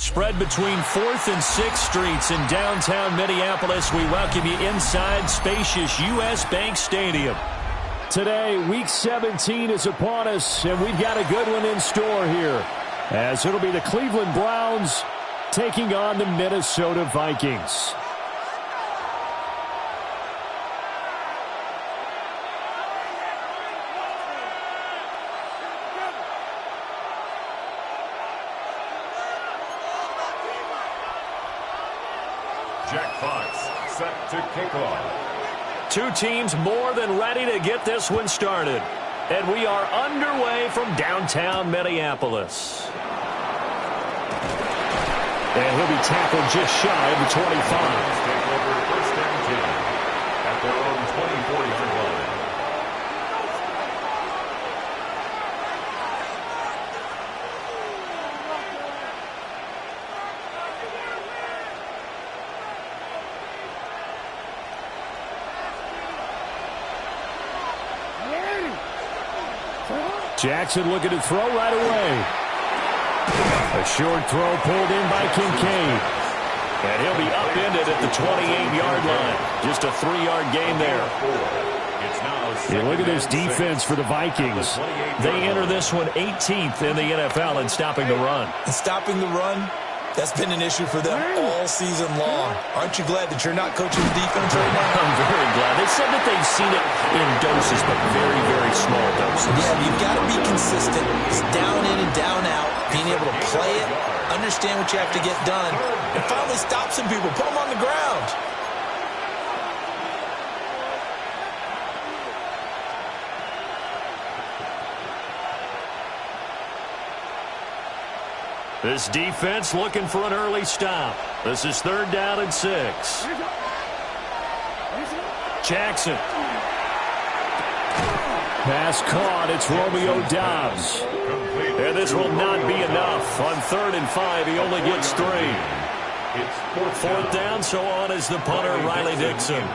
Spread between 4th and 6th Streets in downtown Minneapolis. We welcome you inside spacious U.S. Bank Stadium. Today, Week 17 is upon us, and we've got a good one in store here, as it'll be the Cleveland Browns taking on the Minnesota Vikings. Jack Fox set to kick off. Two teams more than ready to get this one started. And we are underway from downtown Minneapolis. And he'll be tackled just shy of the 25. Take over first down 10 at their own 24-yard line. Jackson looking to throw right away. A short throw pulled in by Kincaid. And he'll be upended at the 28-yard line. Just a 3-yard gain there. You look at this defense for the Vikings. They enter this one 18th in the NFL in stopping the run. And stopping the run, that's been an issue for them all season long. Aren't you glad that you're not coaching the defense right now? I'm very glad. They said that they've seen it in doses, but very, very small doses. Yeah, you've got to be consistent. It's down in and down out. Being able to play it, understand what you have to get done, and finally stop some people, put them on the ground. This defense looking for an early stop. This is 3rd down and 6. Jackson. Pass caught. It's Romeo Doubs. And this will not be enough. On 3rd and 5, he only gets 3. 4th down, so on is the punter, Riley Dixon.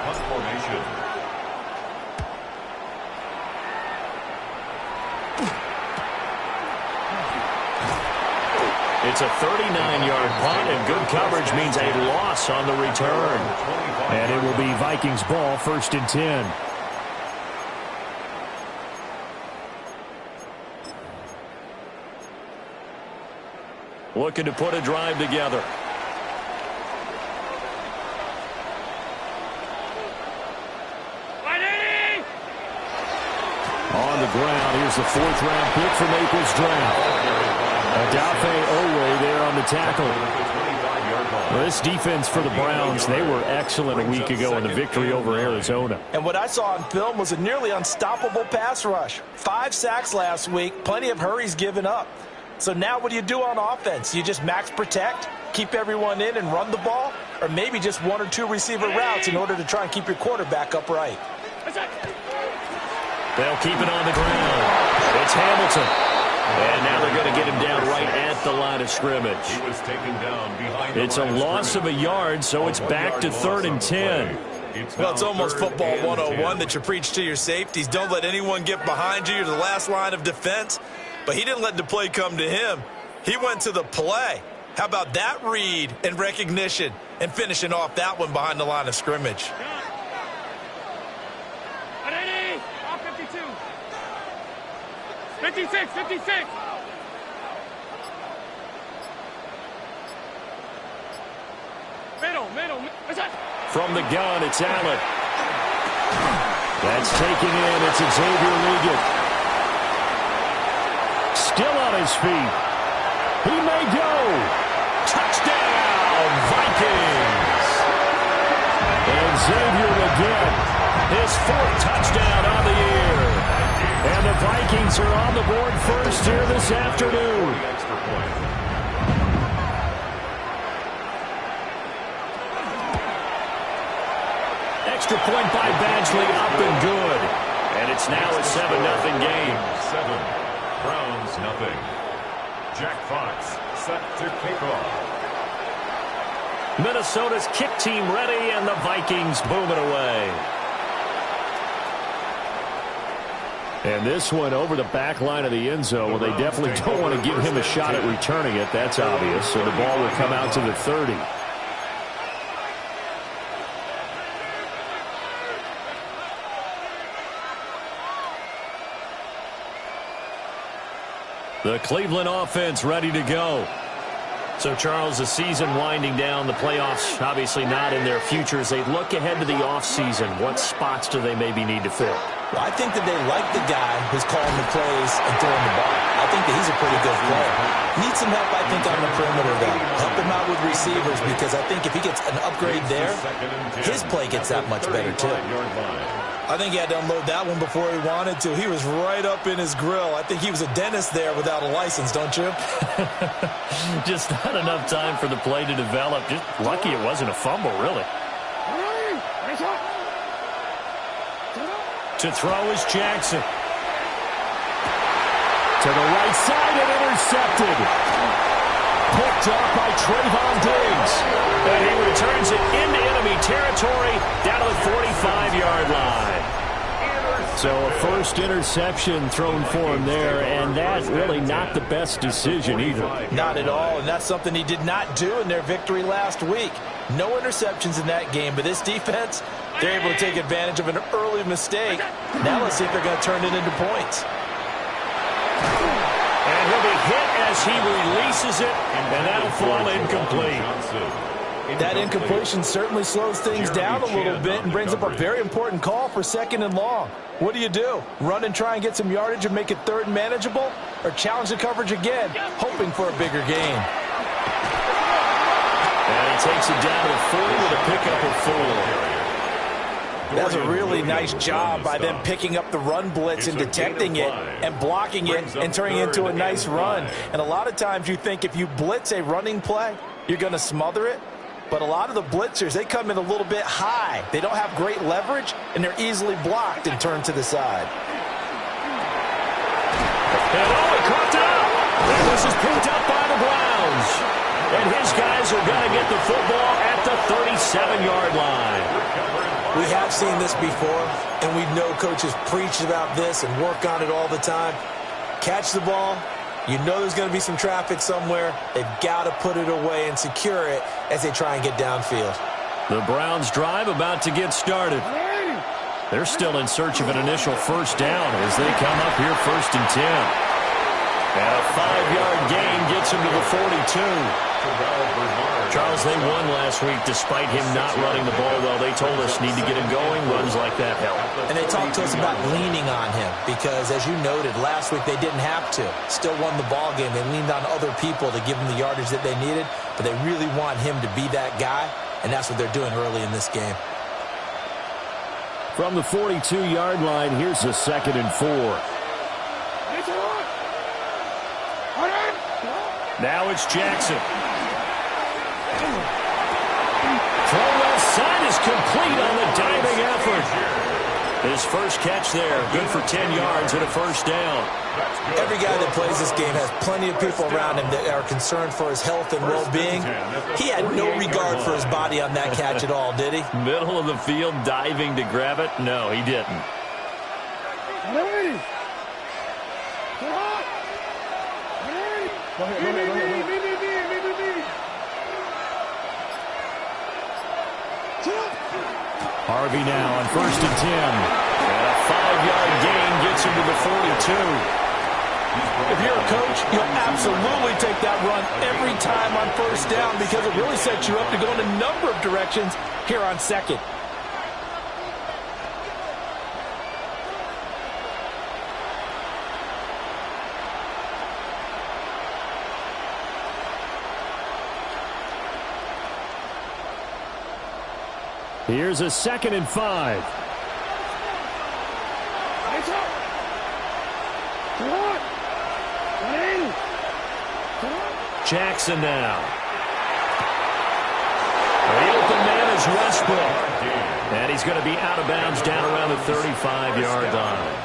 It's a 39-yard punt, and good coverage means a loss on the return. And it will be Vikings ball, 1st and 10. Looking to put a drive together. On the ground, here's the 4th-round pick from April's draft. Adafe Owe there on the tackle. Well, this defense for the Browns, they were excellent a week ago in the victory over Arizona. And what I saw on film was a nearly unstoppable pass rush. 5 sacks last week, plenty of hurries given up. So now what do you do on offense? You just max protect, keep everyone in and run the ball, or maybe just 1 or 2 receiver routes in order to try and keep your quarterback upright. They'll keep it on the ground. It's Hamilton. And now they're going to get him down right at the line of scrimmage. He was taken down behind it's a loss of a yard, so it's back to 3rd and 10. Well, it's almost football 101 that you preach to your safeties. Don't let anyone get behind you. You're the last line of defense. But he didn't let the play come to him. He went to the play. How about that read and recognition and finishing off that one behind the line of scrimmage? 56, 56. Middle. From the gun, it's Allen. That's taken in. It's Xavier Leggett. Still on his feet. He may go. Touchdown, Vikings. And Xavier Leggett, his 4th touchdown on the year. And the Vikings are on the board first here this afternoon. Extra point by Badgley, up and good. And it's now a 7-0 game. 7, Browns nothing. Jack Fox set to kick off. Minnesota's kick team ready, and the Vikings boom it away. And this one over the back line of the end zone. Well, they definitely don't want to give him a shot at returning it. That's obvious. So the ball will come out to the 30. The Cleveland offense ready to go. So, Charles, the season winding down, the playoffs obviously not in their future. As they look ahead to the offseason, what spots do they maybe need to fill? Well, I think that they like the guy who's calling the plays and throwing the ball. I think that he's a pretty good player. Needs some help, I think, on the perimeter, though. Help him out with receivers, because I think if he gets an upgrade there, his play gets that much better, too. I think he had to unload that one before he wanted to. He was right up in his grill. I think he was a dentist there without a license, don't you? Just not enough time for the play to develop. Just lucky it wasn't a fumble, really. To throw is Jackson. To the right side and intercepted. Picked up by Trayvon Diggs. And he returns it into enemy territory down to the 45-yard line. So a first interception thrown for him there, and that's really not the best decision either. Not at all, and that's something he did not do in their victory last week. No interceptions in that game, but this defense, they're able to take advantage of an early mistake. Now let's see if they're going to turn it into points. And he'll be hit as he releases it, and that'll fall incomplete. That incompletion certainly slows things down a little bit and brings up a very important call for 2nd and long. What do? Run and try and get some yardage and make it 3rd and manageable? Or challenge the coverage again, hoping for a bigger gain? And he takes it down to the 40 with a pickup of 4. That's a really nice job by them picking up the run blitz and detecting it and blocking it and turning it into a nice run. And a lot of times you think if you blitz a running play, you're going to smother it. But a lot of the blitzers, they come in a little bit high. They don't have great leverage, and they're easily blocked and turned to the side. And he caught it up. And this is picked up by the Browns. And his guys are going to get the football at the 37-yard line. We have seen this before, and we know coaches preach about this and work on it all the time. Catch the ball. You know there's going to be some traffic somewhere. They've got to put it away and secure it as they try and get downfield. The Browns drive about to get started. They're still in search of an initial first down as they come up here 1st and 10. And a 5-yard gain gets him to the 42. Charles, they won last week despite him not running the ball well. They told us need to get him going. Runs like that help. And they talked to us about leaning on him because, as you noted, last week they didn't have to. Still won the ball game. They leaned on other people to give them the yardage that they needed, but they really want him to be that guy, and that's what they're doing early in this game. From the 42-yard line, here's a 2nd and 4. Now it's Jackson. Throw left side is complete on the diving effort. His first catch there, good for 10 yards and a first down. Every guy that plays this game has plenty of people around him that are concerned for his health and well-being. He had no regard for his body on that catch at all, did he? Middle of the field, diving to grab it? No, he didn't. Harvey now on 1st and 10. And a 5-yard gain gets him to the 42. If you're a coach, you'll absolutely take that run every time on 1st down because it really sets you up to go in a number of directions here on 2nd. Here's a 2nd and 5. Jackson now. The open man is Westbrook. And he's going to be out of bounds down around the 35-yard line.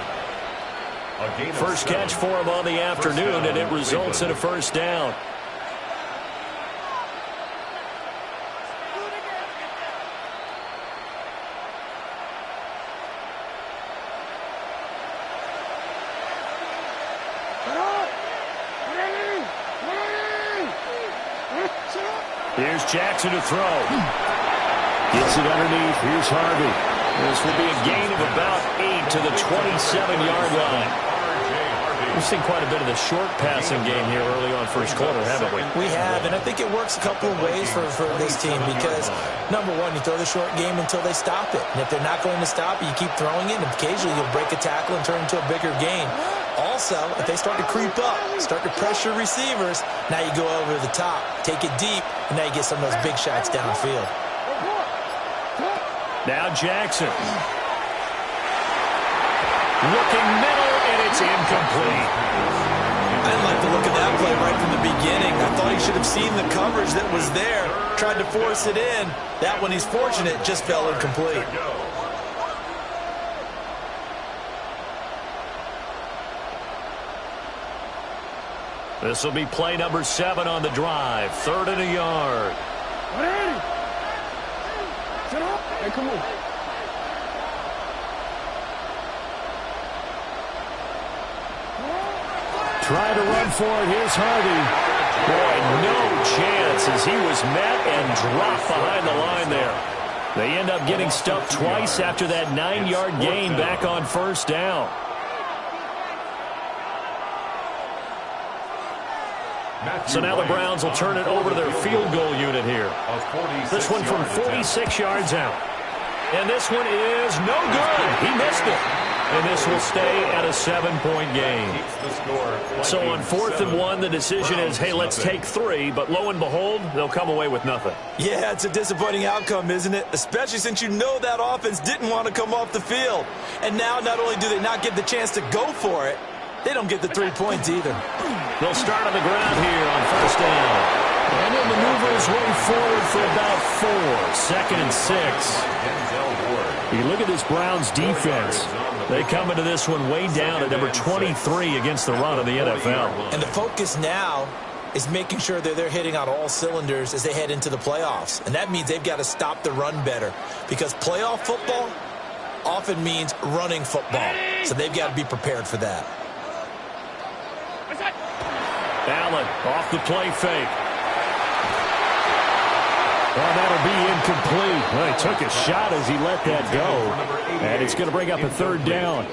First catch for him on the afternoon, and it results in a first down. Here's Jackson to throw. Gets it underneath. Here's Harvey. This will be a gain of about 8 to the 27-yard line. We've seen quite a bit of the short passing game here early on first quarter, haven't we? We have, and I think it works a couple of ways for this team because, number one, you throw the short game until they stop it. And if they're not going to stop it, you keep throwing it, and occasionally you'll break a tackle and turn it into a bigger gain. Also, if they start to creep up, start to pressure receivers, now you go over the top, take it deep, and now you get some of those big shots downfield. Now Jackson. Looking middle, and it's incomplete. I didn't like the look of that play right from the beginning. I thought he should have seen the coverage that was there, tried to force it in. That one, he's fortunate, just fell incomplete. This will be play number 7 on the drive. 3rd and a yard. Hey, come on. Try to run for it. Here's Harvey. Boy, no chance as he was met and dropped behind the line there. They end up getting stuffed twice after that 9-yard gain back on first down. So now the Browns will turn it over to their field goal unit here. This one from 46 yards out. And this one is no good. He missed it. And this will stay at a 7-point game. So on 4th and 1, the decision is, hey, let's take 3. But lo and behold, they'll come away with nothing. Yeah, it's a disappointing outcome, isn't it? Especially since you know that offense didn't want to come off the field. And now not only do they not get the chance to go for it, they don't get the 3 points either. They'll start on the ground here on first down. And he'll maneuver his way forward for about 4. 2nd and 6. You look at this Browns defense. They come into this one way down at number 23 against the run of the NFL. And the focus now is making sure that they're hitting on all cylinders as they head into the playoffs. And that means they've got to stop the run better. Because playoff football often means running football. So they've got to be prepared for that. Allen off the play fake. Well, that'll be incomplete. Well, he took a shot as he let that go. And it's going to bring up a 3rd down.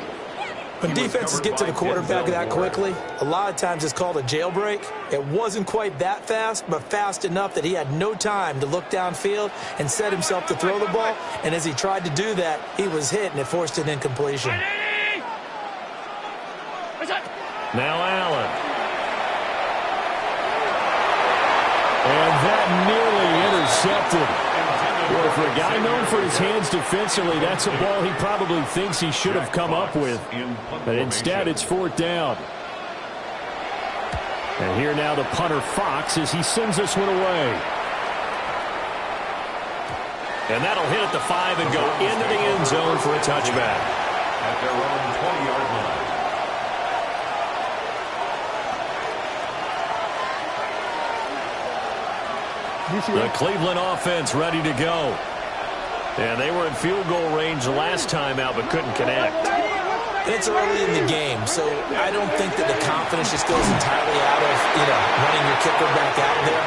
When defenses get to the quarterback that quickly, a lot of times it's called a jailbreak. It wasn't quite that fast, but fast enough that he had no time to look downfield and set himself to throw the ball. And as he tried to do that, he was hit, and it forced an incompletion. Now Allen. And that nearly intercepted. Well, for a guy known for his hands defensively, that's a ball he probably thinks he should have come up with. But instead, it's 4th down. And here now the punter, Fox, as he sends this one away. And that'll hit at the 5 and go into the end zone for a touchback. At their own 20-yard line. The Cleveland offense ready to go. And they were in field goal range the last time out, but couldn't connect. It's early in the game, so I don't think that the confidence just goes entirely out of, running your kicker back out there.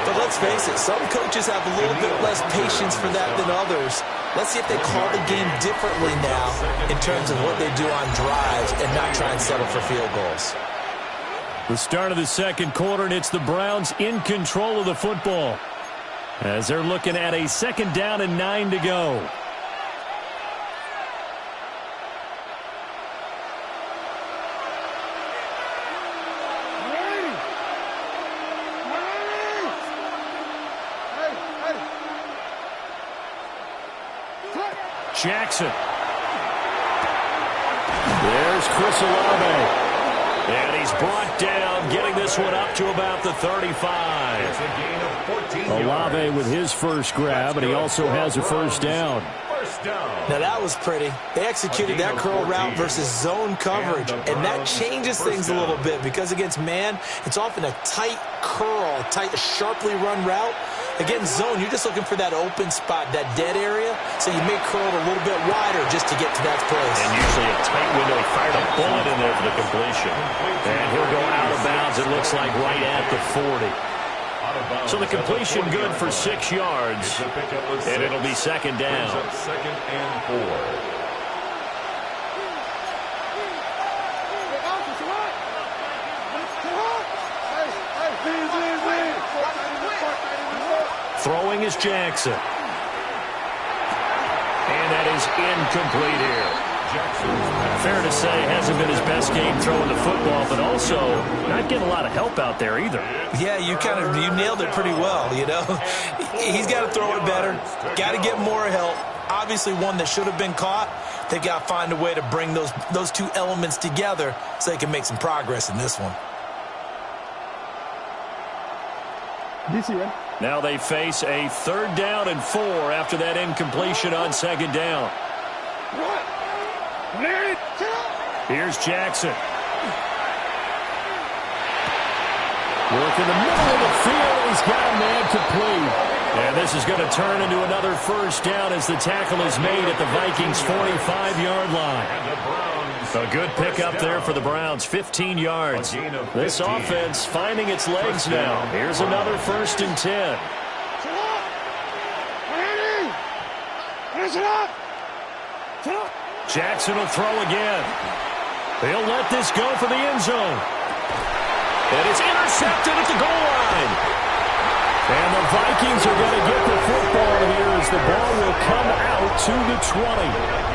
But let's face it, some coaches have a little bit less patience for that than others. Let's see if they call the game differently now in terms of what they do on drives and not try and settle for field goals. The start of the 2nd quarter, and it's the Browns in control of the football as they're looking at a 2nd down and 9 to go. Jackson. There's Chris Olave. And he's brought down, getting this one up to about the 35. It's a gain of 14 Olave yards. with his first grab, and he also has a first down. Now that was pretty. They executed that curl route versus zone coverage, and that changes things a little bit because against man, it's often a tight curl, tight, sharply run route. Against zone, you're just looking for that open spot, that dead area, so you may curl it a little bit wider just to get to that place. And usually a tight window. He fired a bullet in there for the completion. And he'll go out of bounds, it looks like, right at the 40. So the completion good for 6 yards, and it'll be second down. Second and 4. Throwing is Jackson. And that is incomplete here. Fair to say, hasn't been his best game throwing the football, but also not getting a lot of help out there either. Yeah, you nailed it pretty well, you know. He's got to throw it better, got to get more help. Obviously one that should have been caught. They got to find a way to bring those two elements together so they can make some progress in this one. DC, man. Now they face a 3rd down and 4 after that incompletion on 2nd down. Here's Jackson. Work in the middle of the field. He's got a man complete. And this is going to turn into another 1st down as the tackle is made at the Vikings' 45-yard line. A good pickup there for the Browns, 15 yards. This offense finding its legs now. Here's another 1st and 10. Jackson will throw again. They'll let this go for the end zone. And it's intercepted at the goal line. And the Vikings are going to get the football here as the ball will come out to the 20.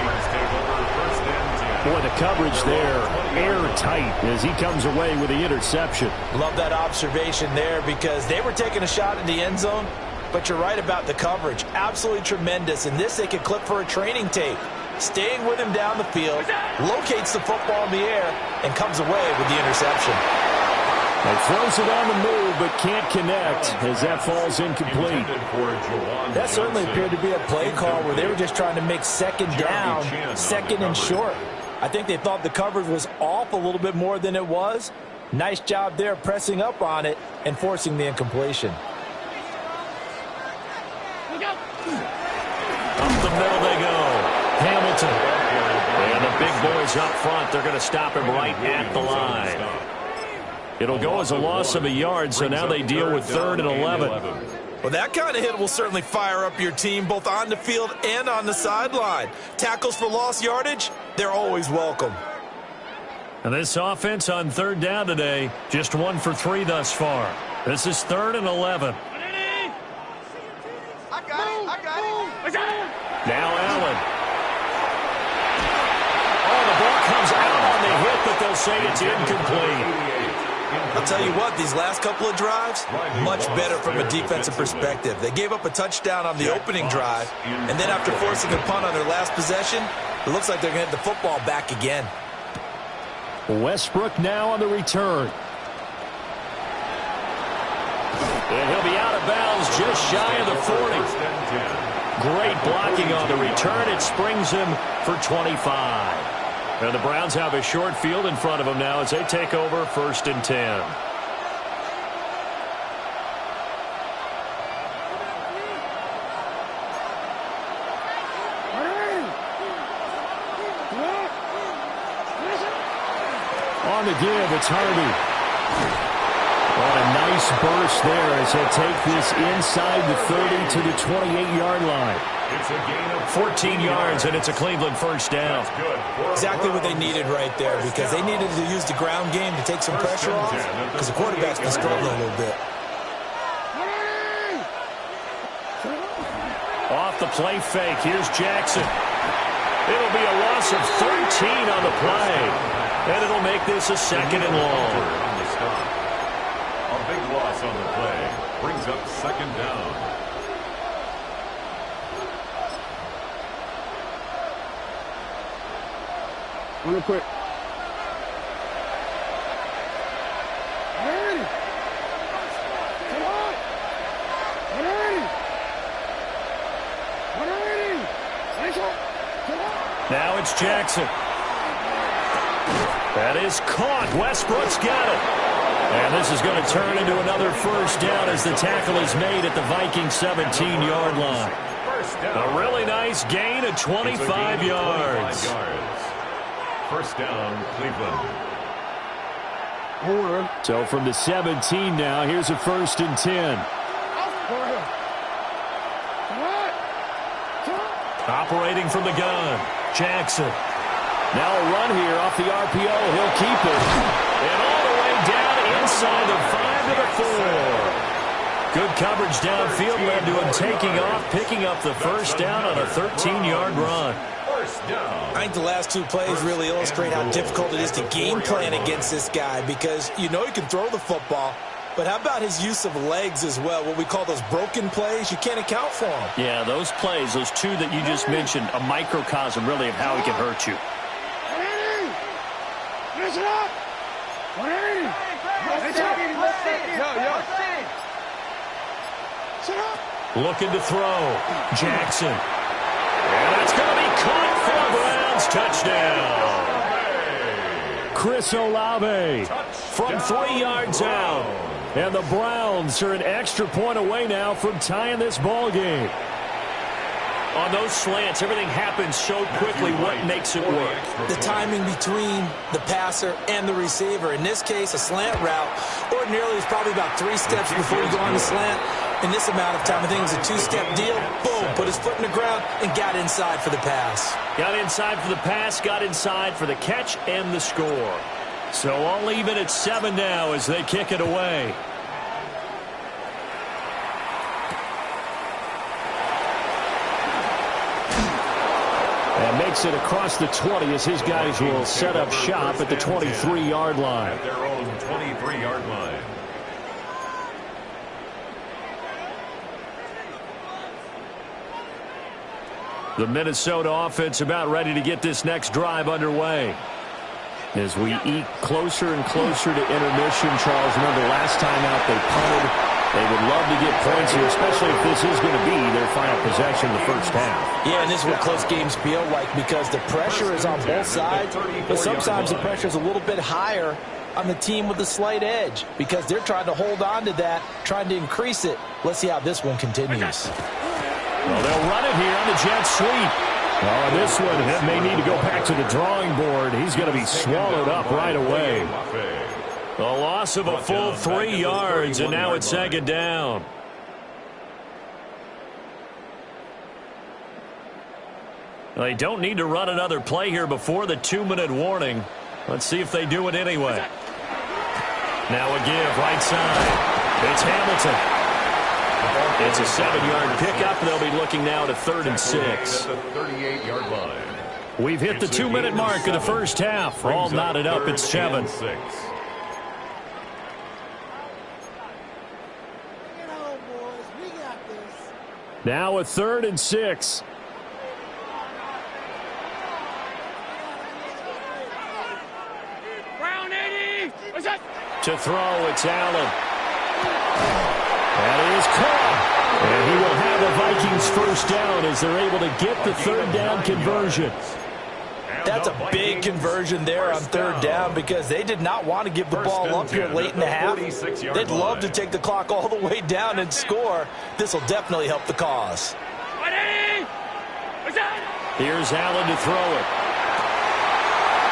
Boy, the coverage there, airtight as he comes away with the interception. Love that observation there because they were taking a shot at the end zone, but you're right about the coverage. Absolutely tremendous. In this, they could clip for a training tape. Staying with him down the field, locates the football in the air, and comes away with the interception. He throws it on the move, but can't connect as that falls incomplete. That certainly appeared to be a play call where they were just trying to make 2nd down, 2nd and short. I think they thought the coverage was off a little bit more than it was. Nice job there pressing up on it and forcing the incompletion. Up the middle they go. Hamilton. And the big boys up front, they're going to stop him right at the line. It'll go as a loss of a yard, so now they deal with 3rd and 11. Well, that kind of hit will certainly fire up your team both on the field and on the sideline. Tackles for lost yardage, they're always welcome. And this offense on 3rd down today, just 1 for 3 thus far. This is 3rd and 11. I got it. Now Allen. Oh, the ball comes out on the hit, but they'll say it's incomplete. I'll tell you what, these last couple of drives, much better from a defensive perspective. They gave up a touchdown on the opening drive, and then after forcing a punt on their last possession, it looks like they're going to get the football back again. Westbrook now on the return. And he'll be out of bounds just shy of the 40. Great blocking on the return. It springs him for 25. And the Browns have a short field in front of them now as they take over 1st and 10. On the give, it's Harvey. Oh, a nice burst there as he'll take this inside the 30 to the 28-yard line. It's a gain of 14 yards, and it's a Cleveland 1st down. Exactly what they needed right there because they needed to use the ground game to take some pressure off because the quarterback's been struggling a little bit. Off the play fake, here's Jackson. It'll be a loss of 13 on the play, and it'll make this a 2nd and long. A big loss on the play brings up 2nd down. Real quick. Now it's Jackson. That is caught. Westbrook's got it. And this is going to turn into another 1st down as the tackle is made at the Vikings 17-yard line. A really nice gain of 25 yards. 1st down, Cleveland. So from the 17 now, here's a 1st and 10. Operating from the gun, Jackson. Now a run here off the RPO. He'll keep it. And all the way down inside the 5 to the 4. Good coverage downfield led to him taking off, picking up the 1st down on a 13-yard run. I think the last 2 plays really illustrate how difficult it is to game plan against this guy because you know he can throw the football, but how about his use of legs as well, what we call those broken plays? You can't account for them. Yeah, those plays, those 2 that you just mentioned, a microcosm really of how he can hurt you. Listen up! 180! Looking to throw. Jackson. And that's going to be caught for a Browns touchdown. Chris Olave from 3 yards out. And the Browns are an extra point away now from tying this ball game. On those slants, everything happens so quickly. What makes it work? The timing between the passer and the receiver. In this case, a slant route. Ordinarily, it's probably about 3 steps before you go on the slant. In this amount of time, I think it was a 2-step deal. Boom, put his foot in the ground and got inside for the pass. Got inside for the pass, got inside for the catch and the score. So all even at 7 now as they kick it away. And makes it across the 20 as his guys will set up shop at the 23-yard line. At their own 23-yard line. The Minnesota offense about ready to get this next drive underway. As we eke closer and closer to intermission, Charles, remember last time out they punted. They would love to get points here, especially if this is going to be their final possession in the first half. Yeah, and this is what close games feel like because the pressure is on both sides, but sometimes the pressure is a little bit higher on the team with the slight edge because they're trying to hold on to that, trying to increase it. Let's see how this one continues. Well, they'll run it here on the jet sweep. Oh, this one may need to go back to the drawing board. He's going to be swallowed up right away. A loss of a full 3 yards, and now it's 2nd down. They don't need to run another play here before the 2-minute warning. Let's see if they do it anyway. Now a give, right side. It's Hamilton. It's a 7-yard pickup. They'll be looking now at a 3rd and 6. 38-yard line. We've hit the 2-minute mark of the first half. All knotted up at 7. Now a 3rd and 6. Brown 80! What's that? To throw, it's Allen. That is caught. And he will have the Vikings first down as they're able to get the 3rd down conversion. That's a big conversion there on 3rd down because they did not want to give the ball up here late in the half. They'd love to take the clock all the way down and score. This will definitely help the cause. Here's Allen to throw it.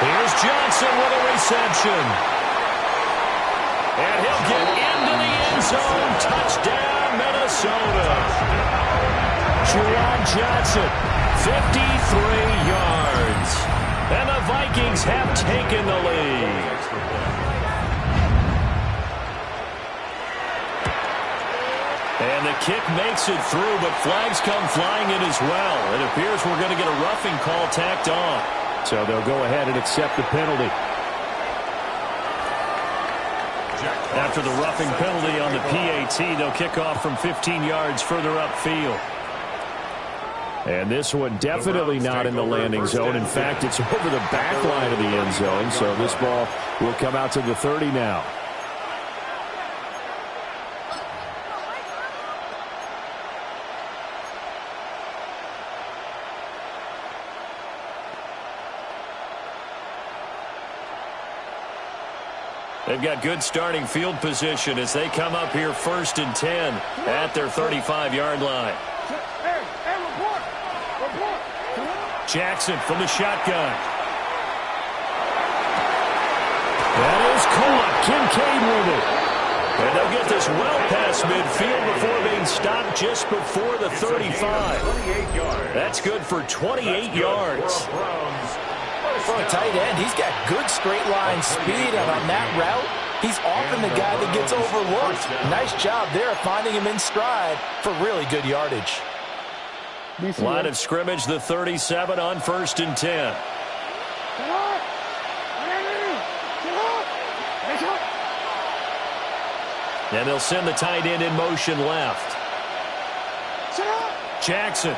Here's Johnson with a reception. And he'll get into the end zone. Touchdown, Minnesota. Juwan Johnson, 53 yards. And the Vikings have taken the lead. And the kick makes it through, but flags come flying in as well. It appears we're going to get a roughing call tacked on. So they'll go ahead and accept the penalty. After the roughing penalty on the PAT, they'll kick off from 15 yards further upfield. And this one definitely not in the landing zone. In fact, it's over the back line of the end zone. So this ball will come out to the 30 now. They've got good starting field position as they come up here 1st and 10 at their 35-yard line. Jackson from the shotgun. That is caught. Kincaid with it. And they'll get this well past midfield before being stopped just before the 35. That's good for 28 yards. For a tight end, he's got good straight line speed, and on that route, he's often the guy that gets overlooked. Nice job there finding him in stride for really good yardage. Line of scrimmage, the 37 on 1st and 10. And they'll send the tight end in motion left. Jackson.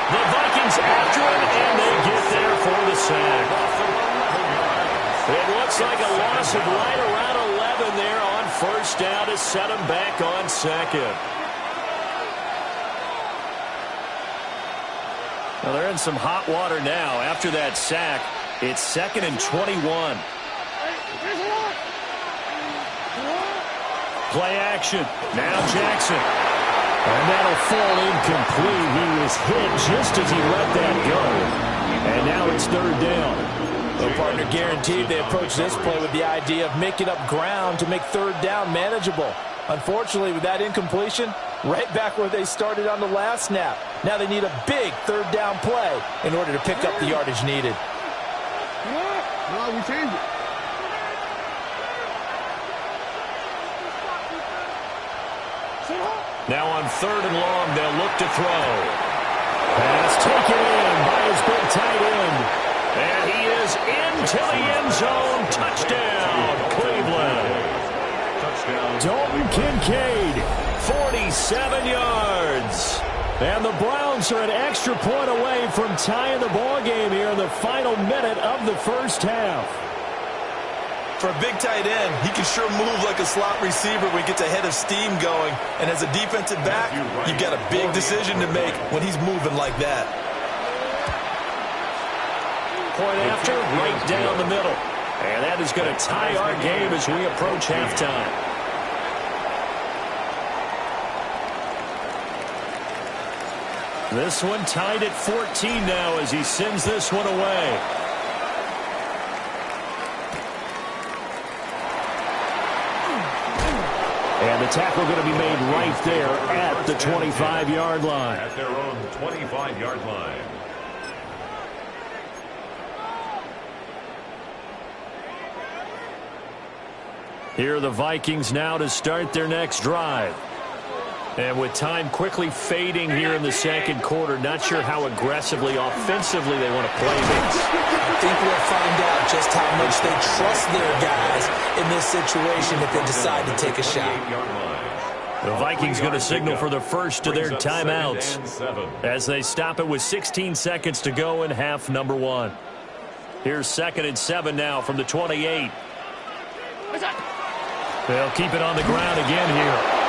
The Vikings after him, and they get there for the sack. It looks like a loss of right around 11 there on 1st down to set them back on 2nd. Well, they're in some hot water now. After that sack, it's 2nd and 21. Play action. Now Jackson. And that'll fall incomplete. He was hit just as he let that go. And now it's 3rd down. The partner guaranteed they approach this play with the idea of making up ground to make 3rd down manageable. Unfortunately, with that incompletion, right back where they started on the last snap. Now they need a big 3rd down play in order to pick up the yardage needed. No, we changed it. Now on 3rd and long, they'll look to throw. Pass taken in by his big tight end. And he is into the end zone. Touchdown, Cleveland. Dalton Kincaid, 47 yards. And the Browns are an extra point away from tying the ball game here in the final minute of the 1st half. For a big tight end, he can sure move like a slot receiver when he gets a head of steam going. And as a defensive back, you've got a big decision to make when he's moving like that. Point after, right down the middle. And that is going to tie our game as we approach halftime. This one tied at 14 now as he sends this one away. And the tackle going to be made right there at the 25-yard line. At their own 25-yard line. Here are the Vikings now to start their next drive. And with time quickly fading here in the 2nd quarter, not sure how aggressively, offensively they want to play this. I think we'll find out just how much they trust their guys in this situation if they decide to take a shot. The Vikings going to signal for the first of their timeouts as they stop it with 16 seconds to go in half number 1. Here's 2nd and 7 now from the 28. They'll keep it on the ground again here.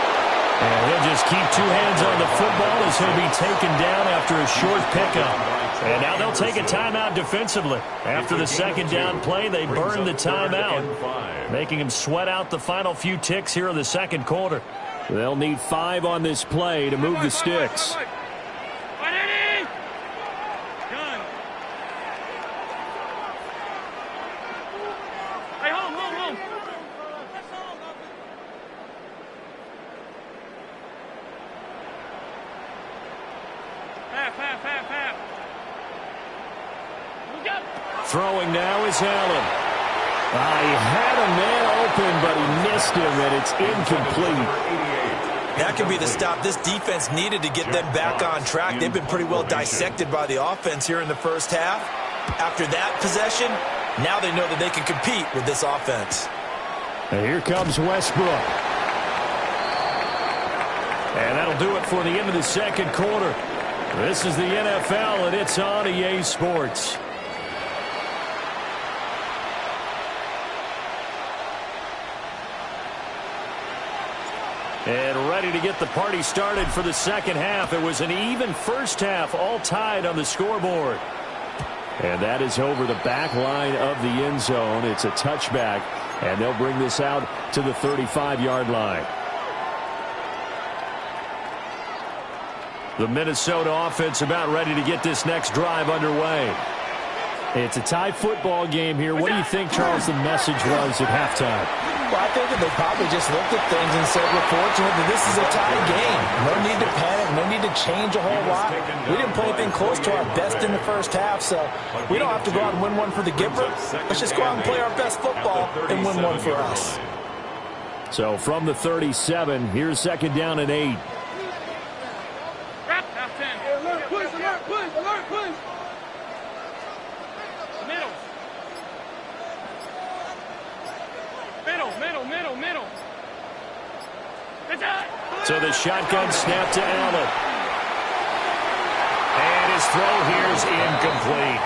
And he'll just keep 2 hands on the football as he'll be taken down after a short pickup. And now they'll take a timeout defensively. After the 2nd down play, they burn the timeout, making him sweat out the final few ticks here in the 2nd quarter. They'll need 5 on this play to move the sticks. Throwing now is Allen. He had a man open, but he missed him, and it's incomplete. That could be the stop this defense needed to get them back on track. They've been pretty well dissected by the offense here in the 1st half. After that possession, now they know that they can compete with this offense. And here comes Westbrook. And that'll do it for the end of the 2nd quarter. This is the NFL, and it's on EA Sports. And ready to get the party started for the 2nd half. It was an even 1st half, all tied on the scoreboard. And that is over the back line of the end zone. It's a touchback, and they'll bring this out to the 35-yard line. The Minnesota offense about ready to get this next drive underway. It's a tie football game here. What do you think, Charles, the message was at halftime? Well, I think that they probably just looked at things and said, we're fortunate that this is a tie game. No need to panic. No need to change a whole lot. We didn't play anything close to our best in the first half, so we don't have to go out and win one for the giver. Let's just go out and play our best football and win one for us. So from the 37, here's second down and 8. Alert, push, alert, push, alert, push. Middle. Middle. So the shotgun snap to Allen. And his throw here is incomplete.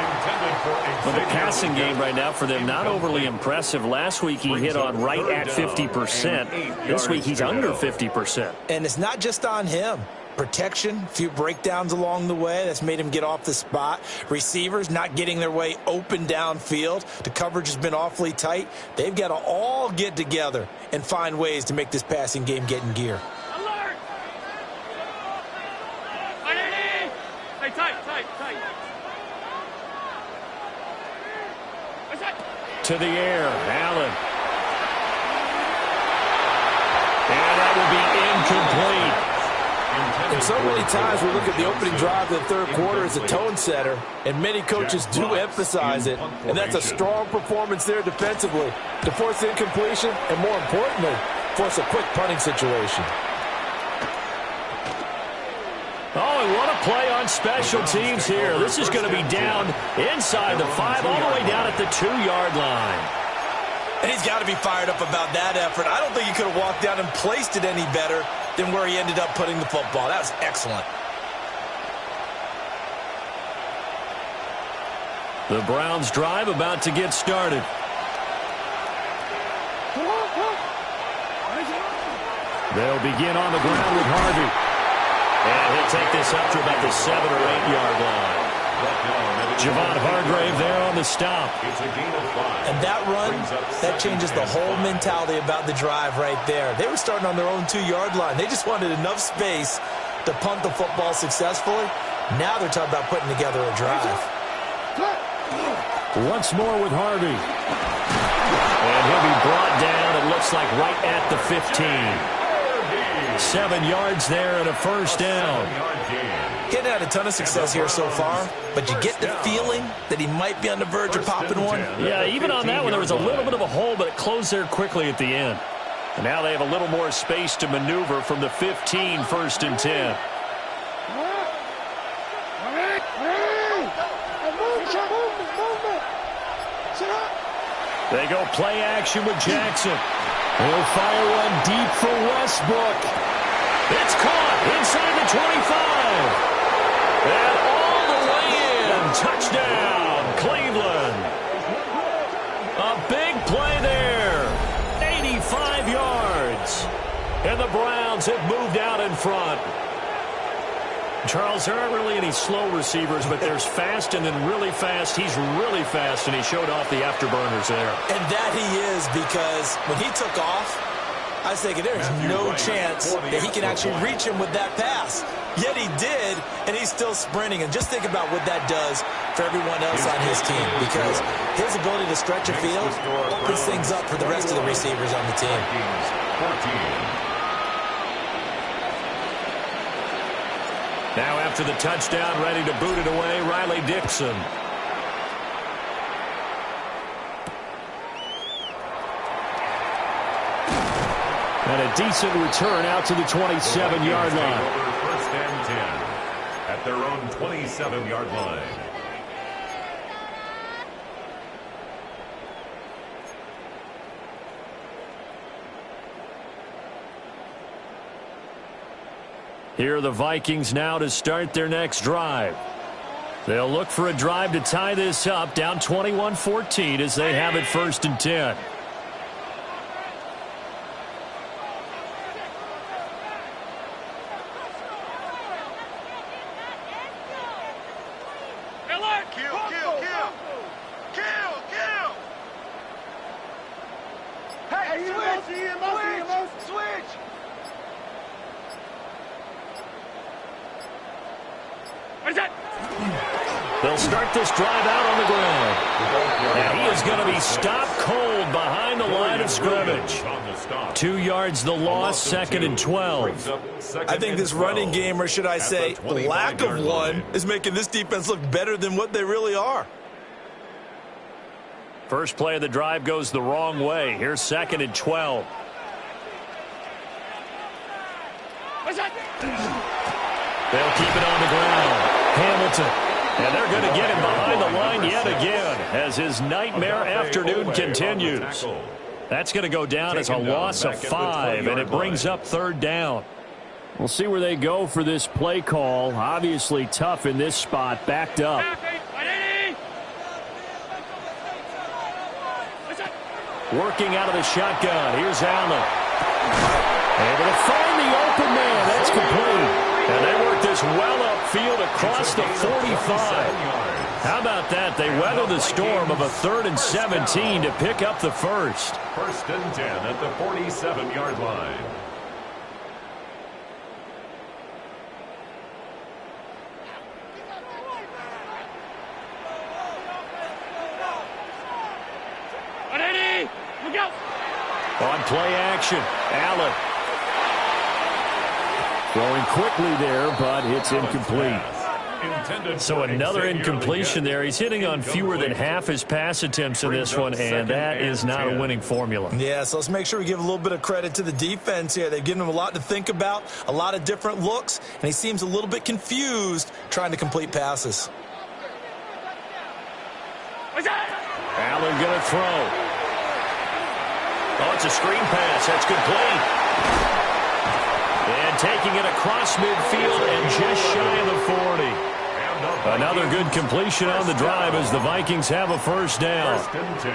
Well, the passing game right now for them, not overly impressive. Last week he hit on right at 50%. This week he's under 50%. And it's not just on him. Protection, a few breakdowns along the way. That's made him get off the spot. Receivers not getting their way open downfield. The coverage has been awfully tight. They've got to all get together and find ways to make this passing game get in gear. Alert! Hey, tight. To the air, Allen. And that will be incomplete. And so many times we look at the opening drive of the third quarter as a tone setter, and many coaches do emphasize it, and that's a strong performance there defensively to force incompletion and, more importantly, force a quick punting situation. Oh, and what a play on special teams here. This is going to be down inside the 5, all the way down at the 2-yard line. And he's got to be fired up about that effort. I don't think he could have walked down and placed it any better than where he ended up putting the football. That was excellent. The Browns drive about to get started. They'll begin on the ground with Harvey. And he'll take this up to about the 7 or 8-yard line. Javon Hargrave there on the stop. And that run, that changes the whole mentality about the drive right there. They were starting on their own 2-yard line. They just wanted enough space to punt the football successfully. Now they're talking about putting together a drive. Once more with Harvey. And he'll be brought down, it looks like, right at the 15. 7 yards there and a first down. Getting had a ton of success here so far, but you get the feeling that he might be on the verge of popping one. Yeah, even on that one, there was a little bit of a hole, but it closed there quickly at the end. And now they have a little more space to maneuver from the 15, 1st and 10. They go play action with Jackson. He'll fire one deep for Westbrook. It's caught inside the 25. And all the way in. Touchdown, Cleveland. A big play there. 85 yards. And the Browns have moved out in front. Charles, there aren't really any slow receivers, but there's fast and then really fast. He's really fast, and he showed off the afterburners there. And that he is, because when he took off, I was thinking there's no chance that he can actually reach him with that pass. Yet he did, and he's still sprinting. And just think about what that does for everyone else on his team, because his ability to stretch a field opens things up for the rest of the receivers on the team. Now after the touchdown, ready to boot it away, Riley Dixon. And a decent return out to the 27-yard line. First and 10 at their own 27-yard line. Here are the Vikings now to start their next drive. They'll look for a drive to tie this up, down 21-14 as they have it 1st and 10. They'll start this drive out on the ground. And he is going to be stopped cold behind the line of scrimmage. 2 yards the loss, 2nd and 12. I think this running game, or should I say lack of one, is making this defense look better than what they really are. First play of the drive goes the wrong way. Here's 2nd and 12. They'll keep it on the ground. Hamilton. And they're going to get him behind the line yet again as his nightmare afternoon continues. That's going to go down as a loss of 5, and it brings up 3rd down. We'll see where they go for this play call. Obviously tough in this spot, backed up. Working out of the shotgun. Here's Allen. Able to find the open man. That's complete. And they work this well upfield across the 45. How about that? They weather the storm of a 3rd and 17 to pick up the first. 1st and 10 at the 47-yard line. On play action, Allen. Throwing quickly there, but it's incomplete. So another incompletion there. He's hitting on fewer than half his pass attempts in this one, and that is not a winning formula. Yeah, so let's make sure we give a little bit of credit to the defense here. They've given him a lot to think about, a lot of different looks, and he seems a little bit confused trying to complete passes. Allen going to throw. Oh, it's a screen pass. That's complete. And taking it across midfield and just shy of the 40. Another good completion on the drive as the Vikings have a 1st down.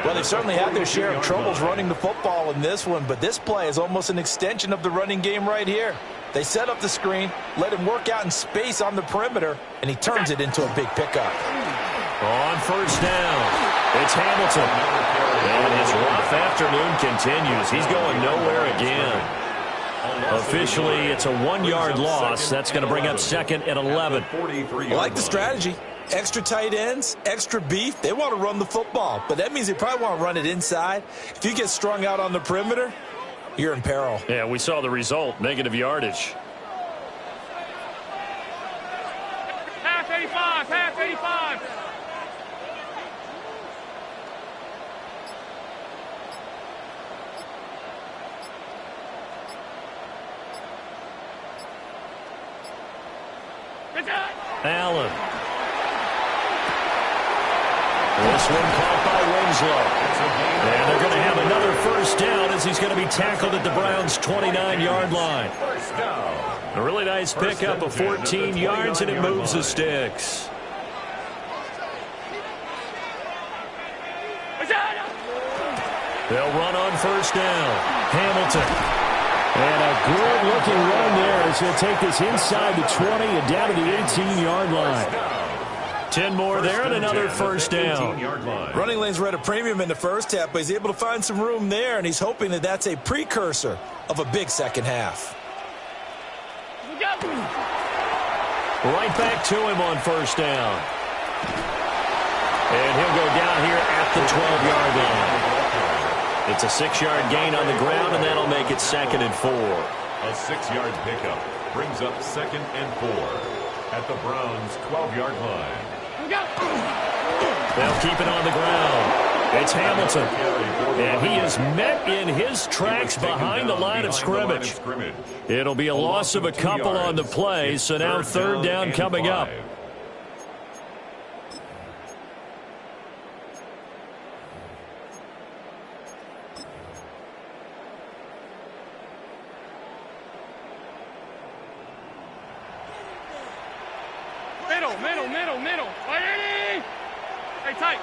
Well, they certainly had their share of troubles running the football in this one, but this play is almost an extension of the running game right here. They set up the screen, let him work out in space on the perimeter, and he turns it into a big pickup. On 1st down, it's Hamilton. And his rough afternoon continues. He's going nowhere again. Officially, it's a 1-yard loss. That's going to bring up 2nd and 11. I like the strategy. Extra tight ends, extra beef. They want to run the football, but that means they probably want to run it inside. If you get strung out on the perimeter, you're in peril. Yeah, we saw the result, negative yardage. Half 85, half 85. Allen. This one caught by Winslow. And they're going to have another 1st down as he's going to be tackled at the Browns' 29-yard line. A really nice pickup of 14 yards, and it moves the sticks. They'll run on 1st down. Hamilton. And a good-looking run there as he'll take this inside the 20 and down to the 18-yard line. 10 more there and another 1st down. Running lanes were at a premium in the first half, but he's able to find some room there, and he's hoping that that's a precursor of a big second half. Right back to him on 1st down. And he'll go down here at the 12-yard line. It's a 6-yard gain on the ground, and that'll make it 2nd and 4. A 6-yard pickup brings up 2nd and 4 at the Browns' 12-yard line. They'll keep it on the ground. It's Hamilton. And he is met in his tracks behind the line of scrimmage. It'll be a loss of a couple on the play, so now 3rd down coming up. Middle. Hey, tight.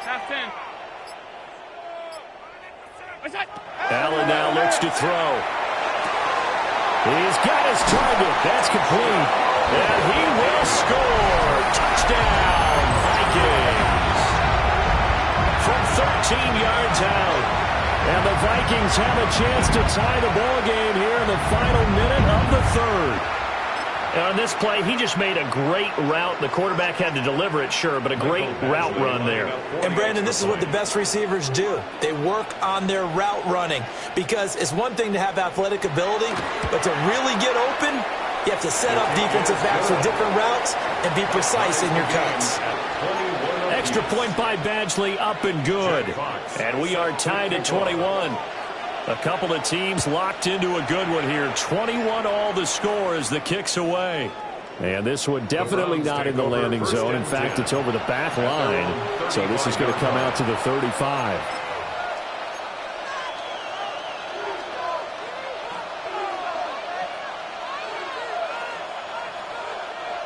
Half 10. Allen now looks to throw. He's got his target. That's complete. And he will score. Touchdown, Vikings. From 13 yards out. And the Vikings have a chance to tie the ball game here in the final minute of the 3rd. And on this play, he just made a great route. The quarterback had to deliver it, sure, but a great route run there. And, Brandon, this is what the best receivers do. They work on their route running because it's one thing to have athletic ability, but to really get open, you have to set up defensive backs with different routes and be precise in your cuts. Extra point by Badgley, up and good. And we are tied at 21. A couple of teams locked into a good one here. 21 all the score as the kick's away. And this one definitely not in the landing zone. In fact, it's over the back line. So this is going to come out to the 35.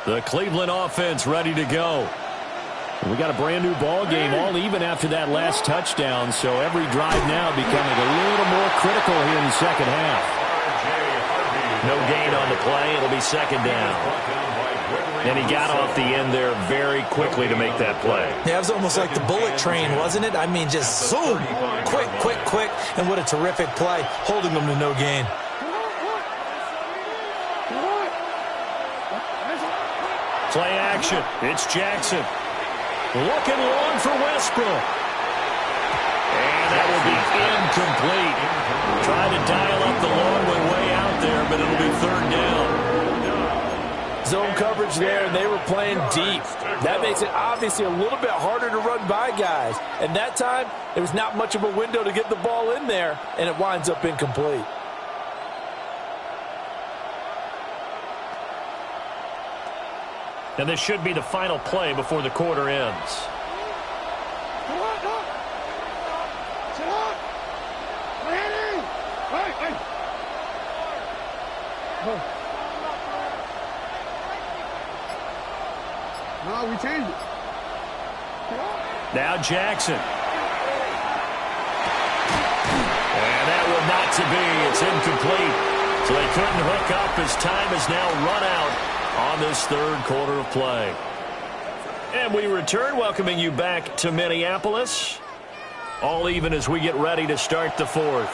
The Cleveland offense ready to go. We got a brand new ball game, all even after that last touchdown, so every drive now becoming a little more critical here in the second half. No gain on the play. It'll be second down. And he got off the end there very quickly to make that play. Yeah, it was almost like the bullet train, wasn't it? I mean, just zoom, quick, quick, quick, and what a terrific play, holding them to no gain. Play action. It's Jackson. Looking long for Westbrook. And that will be incomplete. Trying to dial up the long way out there, but it'll be third down. Zone coverage there, and they were playing deep. That makes it obviously a little bit harder to run by guys. And that time, there was not much of a window to get the ball in there, and it winds up incomplete. And this should be the final play before the quarter ends. No, we changed it. Now Jackson. And that will not to be. It's incomplete. So they couldn't hook up as time has now run out on this third quarter of play. And we return, welcoming you back to Minneapolis. All even as we get ready to start the fourth.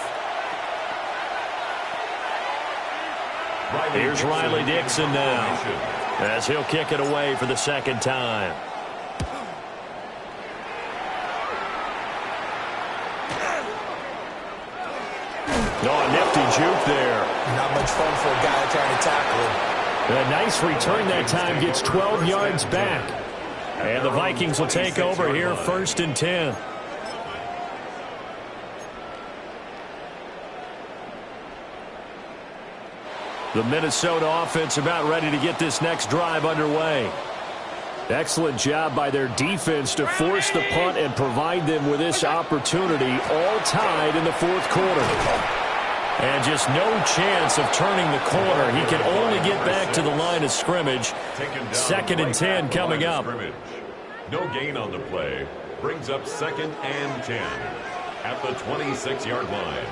Here's Riley Dixon now, as he'll kick it away for the second time. Oh, a nifty juke there. Not much fun for a guy trying to tackle him. A nice return that time, gets 12 yards back. And the Vikings will take over here, 1st and 10. The Minnesota offense about ready to get this next drive underway. Excellent job by their defense to force the punt and provide them with this opportunity, all tied in the fourth quarter. And just no chance of turning the corner. He can only get back to the line of scrimmage. 2nd and 10 coming up. No gain on the play. Brings up 2nd and 10 at the 26-yard line.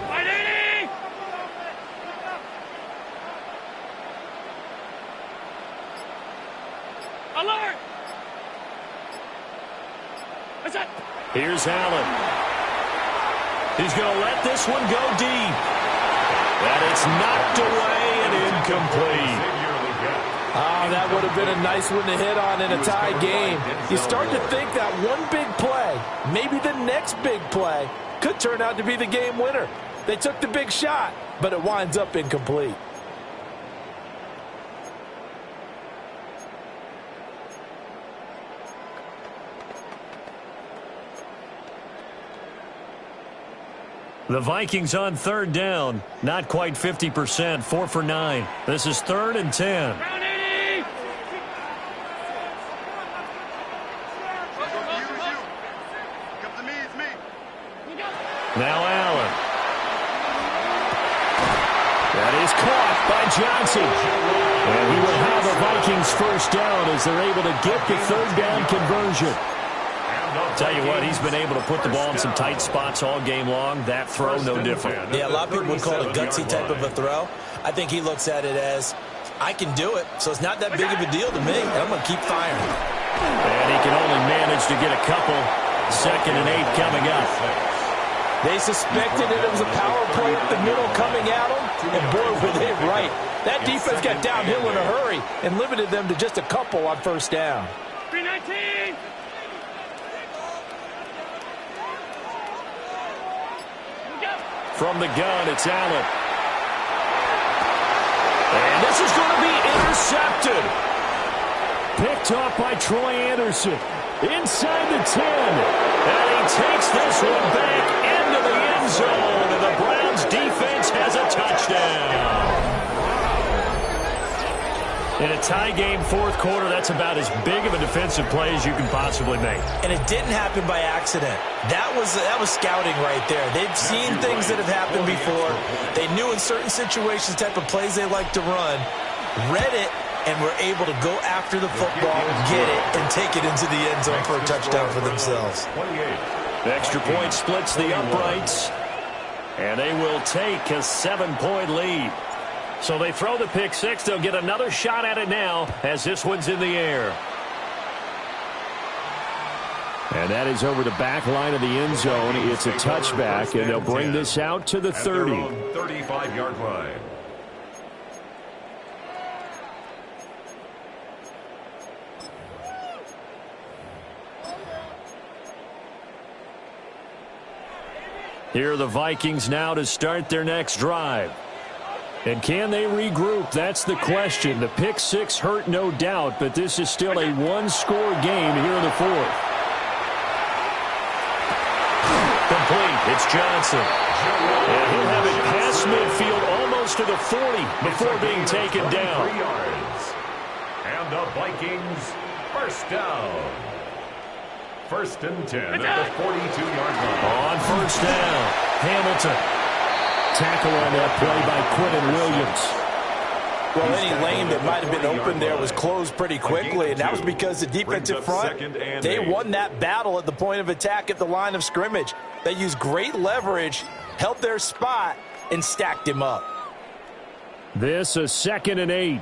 Alert! What's that? Here's Allen. He's going to let this one go deep. And it's knocked away and incomplete. That would have been a nice one to hit on in a tie game. You start to think that one big play, maybe the next big play, could turn out to be the game winner. They took the big shot, but it winds up incomplete. The Vikings on 3rd down. Not quite 50%. 4 for 9. This is 3rd and 10. Now Allen. That is caught by Johnson. And he will have a Vikings 1st down as they're able to get the 3rd down conversion. Tell you what, he's been able to put the ball in some tight spots all game long. That throw, no different. Yeah, a lot of people would call it a gutsy type of a throw. I think he looks at it as, I can do it, so it's not that big of a deal to me. I'm going to keep firing. And he can only manage to get a couple. 2nd and 8 coming up. They suspected that it was a power play up the middle coming at them, and boy, were they right. That defense got downhill in a hurry and limited them to just a couple on first down. 319. From the gun, it's Allen. And this is going to be intercepted. Picked off by Troy Anderson. Inside the 10. And he takes this one back into the end zone. And the Browns defense has a touchdown. In a tie game fourth quarter, that's about as big of a defensive play as you can possibly make. And it didn't happen by accident. That was scouting right there. They've seen things that have happened before. They knew in certain situations type of plays they like to run, read it, and were able to go after the football, get it, and take it into the end zone for a touchdown for themselves. The extra point splits the uprights, and they will take a 7-point lead. So they throw the pick six. They'll get another shot at it now as this one's in the air. And that is over the back line of the end zone. It's a touchback, and they'll bring this out to the 30. 35-yard line. Here are the Vikings now to start their next drive. And can they regroup? That's the question. The pick six hurt, no doubt, but this is still a one-score game here in the fourth. Complete. It's Johnson. And he'll have it past midfield almost to the 40 before being taken down. 3 yards. And the Vikings first down. First and 10 at the 42-yard line. On first down, Hamilton. Tackle on that play by Quinton Williams. Well, any lane that might have been open there was closed pretty quickly, and that was because the defensive front, they won that battle at the point of attack at the line of scrimmage. They used great leverage, held their spot, and stacked him up. This is 2nd and 8.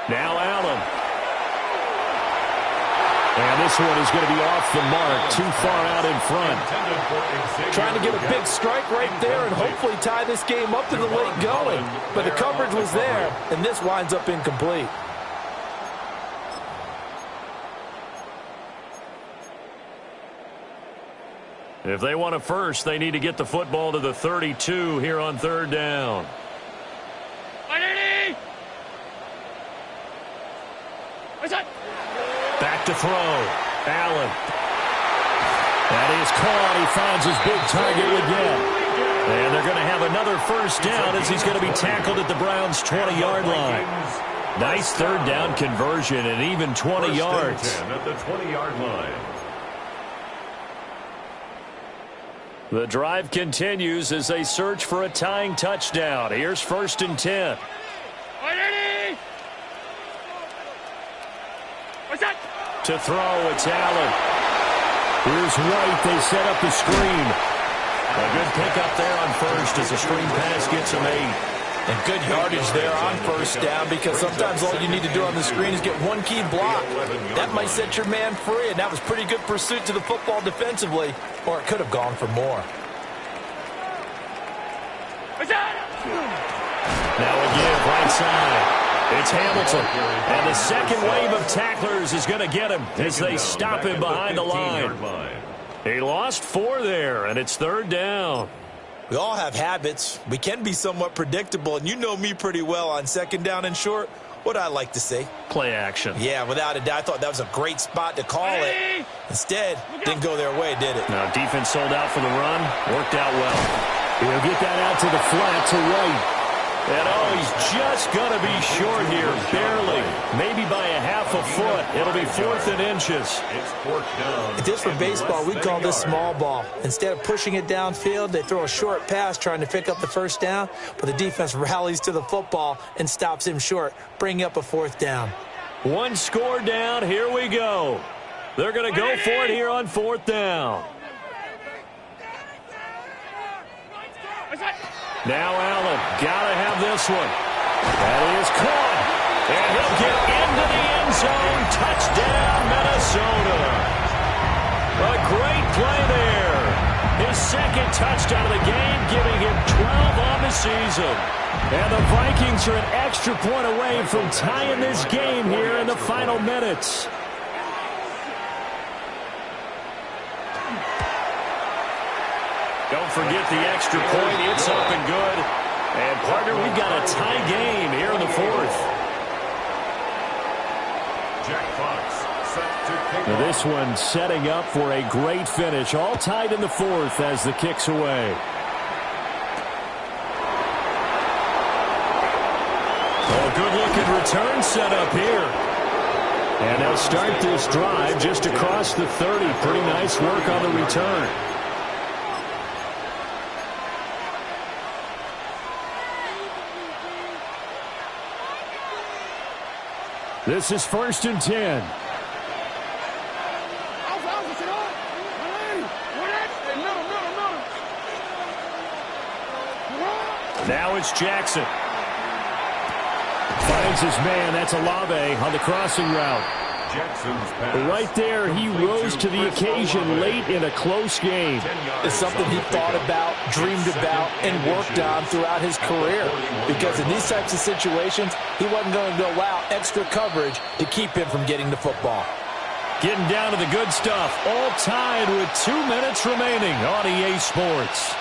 Now Allen. And this one is going to be off the mark, too far out in front. Trying to get a big strike right there and hopefully tie this game up to the late going. But the coverage was there, and this winds up incomplete. If they want a first, they need to get the football to the 32 here on third down. Back to throw. Allen. That is caught. He finds his big target again. And they're going to have another first down as he's going to be tackled at the Browns' 20-yard line. Nice third down conversion and even 20 yards. At the 20-yard line. The drive continues as they search for a tying touchdown. Here's 1st and 10. To throw, it's Allen. Here's White. They set up the screen. A good pickup there on first as the screen pass gets him 8. And good yardage there on first down because sometimes all you need to do on the screen is get one key block. That might set your man free, and that was pretty good pursuit to the football defensively, or it could have gone for more. Now again, right side. It's Hamilton. And the second wave of tacklers is going to get him as they stop him behind the line. He lost 4 there, and it's third down. We all have habits. We can be somewhat predictable, and you know me pretty well on second down and short. What I like to say? Play action. Yeah, without a doubt. I thought that was a great spot to call it. Instead, didn't go their way, did it? Now, defense sold out for the run. Worked out well. He'll get that out to the flat to White. And, oh, he's just going to be short here, barely. Maybe by a half a foot. It'll be 4th and inches. If this were baseball, we'd call this small ball. Instead of pushing it downfield, they throw a short pass trying to pick up the first down, but the defense rallies to the football and stops him short, bringing up a 4th down. One score down. Here we go. They're going to go for it here on 4th down. Now Allen, gotta have this one. That is caught. And he'll get into the end zone. Touchdown, Minnesota. A great play there. His second touchdown of the game, giving him 12 on the season. And the Vikings are an extra point away from tying this game here in the final minutes. Don't forget the extra point. It's up and good. And, partner, we've got a tie game here in the fourth. Jack Fox set to kick Now this one setting up for a great finish. All tied in the fourth as the kick's away. Oh, good-looking return set up here. And they'll start this drive just across the 30. Pretty nice work on the return. This is 1st and 10. Now it's Jackson. Finds his man. That's Olave on the crossing route. Jackson's pass. Right there, he rose to the occasion late in a close game. It's something he thought about, dreamed about, and worked on throughout his career. Because in these types of situations, he wasn't going to go out extra coverage to keep him from getting the football. Getting down to the good stuff. All tied with 2 minutes remaining on EA Sports.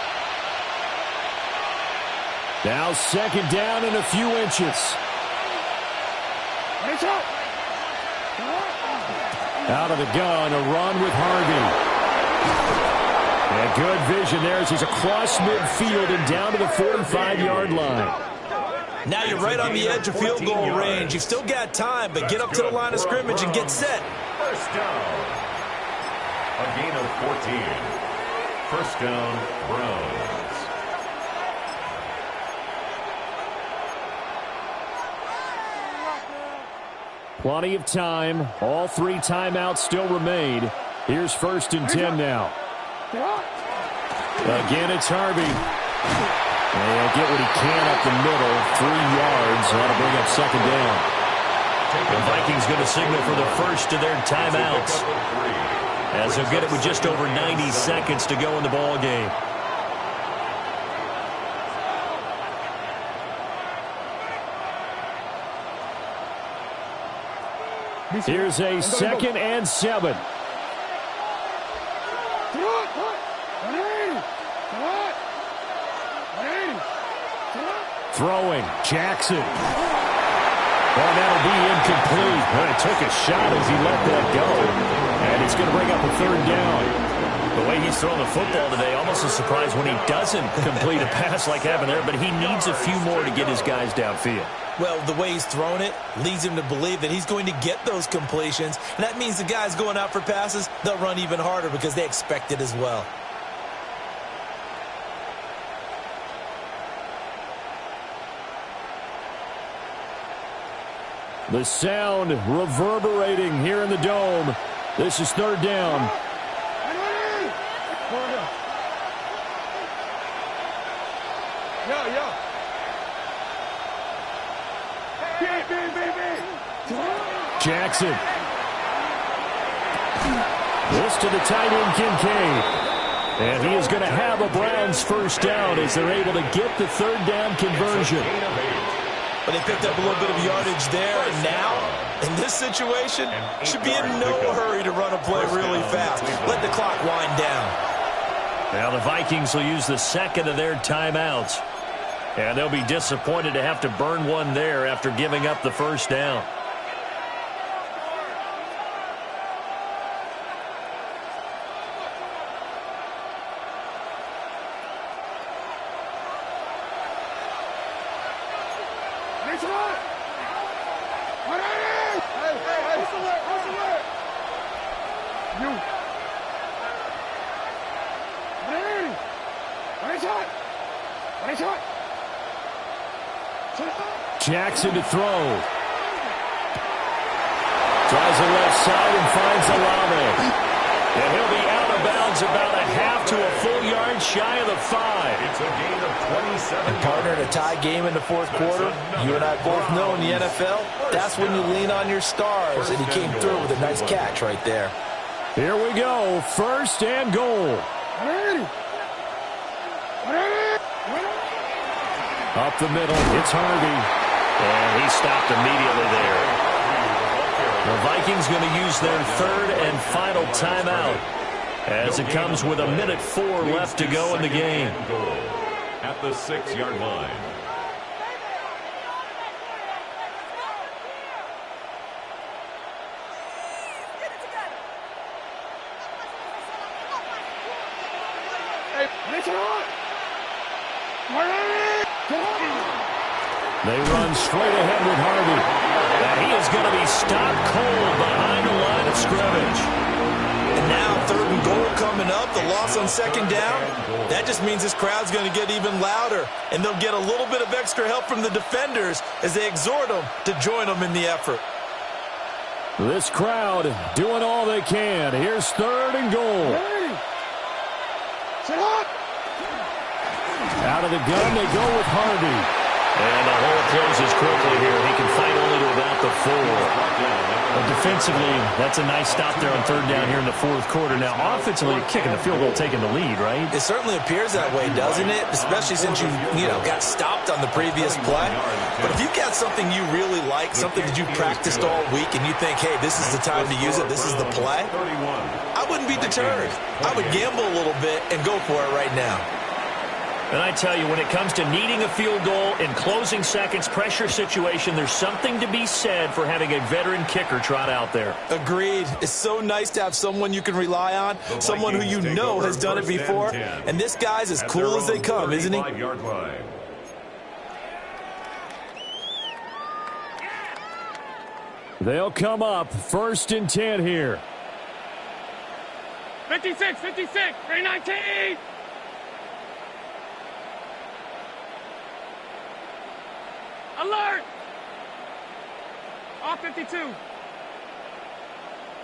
Now 2nd down and a few inches. Out of the gun, a run with Harvey. And good vision there as he's across midfield and down to the 45-yard line. Now you're right on the edge of field goal range. You've still got time, but get up to the line of scrimmage and get set. First down. A gain of 14. First down, Browns. Plenty of time. All 3 timeouts still remain. Here's 1st and 10 now. Again, it's Harvey. They'll get what he can up the middle. 3 yards. That'll bring up 2nd down. The Vikings going to signal for the first of their timeouts, as they'll get it with just over 90 seconds to go in the ball game. Here's a 2nd and 7. Throwing, Jackson. Well, that'll be incomplete. Well, he took a shot as he let that go. And it's going to bring up a 3rd down. The way he's throwing the football today, almost a surprise when he doesn't complete a pass like happened there, but he needs a few more to get his guys downfield. Well, the way he's thrown it leads him to believe that he's going to get those completions. And that means the guys going out for passes, they'll run even harder because they expect it as well. The sound reverberating here in the dome. This is 3rd down. Jackson. This to the tight end, Kincaid. And he is going to have a Browns first down as they're able to get the 3rd down conversion. But they picked up a little bit of yardage there, and now, in this situation, should be in no hurry to run a play really fast. Let the clock wind down. Now the Vikings will use the 2nd of their timeouts. And they'll be disappointed to have to burn one there after giving up the first down. Jackson to throw. Tries the left side and finds Olave. And he'll be out of bounds about a half to a full yard shy of the 5. It's a gain of 27 Partner, in a tie game in the fourth quarter, you and I both know in the NFL, that's when you lean on your stars, and he came through with a nice catch right there. Here we go, 1st and goal. Up the middle, it's Harvey. And he stopped immediately there. The Vikings going to use their 3rd and final timeout as it comes with 1:04 left to go in the game. At the 6-yard line. They run straight ahead with Harvey. And he is going to be stopped cold behind the line of scrimmage. And now 3rd and goal coming up, the loss on 2nd down. That just means this crowd's going to get even louder, and they'll get a little bit of extra help from the defenders as they exhort them to join them in the effort. This crowd doing all they can. Here's 3rd and goal. Out of the gun, they go with Harvey. And the hole closes quickly here. He can fight only to about the 4. But defensively, that's a nice stop there on 3rd down here in the 4th quarter. Now, offensively, kicking the field goal, taking the lead, right? It certainly appears that way, doesn't it? Especially since you got stopped on the previous play. But if you've got something you really like, something that you practiced all week, and you think, hey, this is the time to use it, this is the play, I wouldn't be deterred. I would gamble a little bit and go for it right now. And I tell you, when it comes to needing a field goal in closing seconds, pressure situation, there's something to be said for having a veteran kicker trot out there. Agreed. It's so nice to have someone you can rely on, someone who you know has done it before. And this guy's as cool as they come, isn't he? They'll come up 1st and 10 here. 56, 319. Alert! Off 52.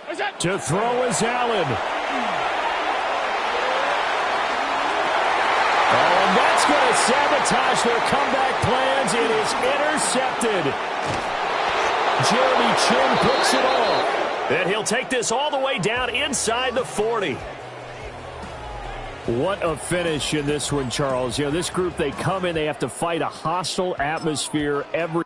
What's that? To throw is Allen. Oh, and that's going to sabotage their comeback plans. It is intercepted. Jeremy Chin picks it off. And he'll take this all the way down inside the 40. What a finish in this one, Charles. This group, they come in, they have to fight a hostile atmosphere every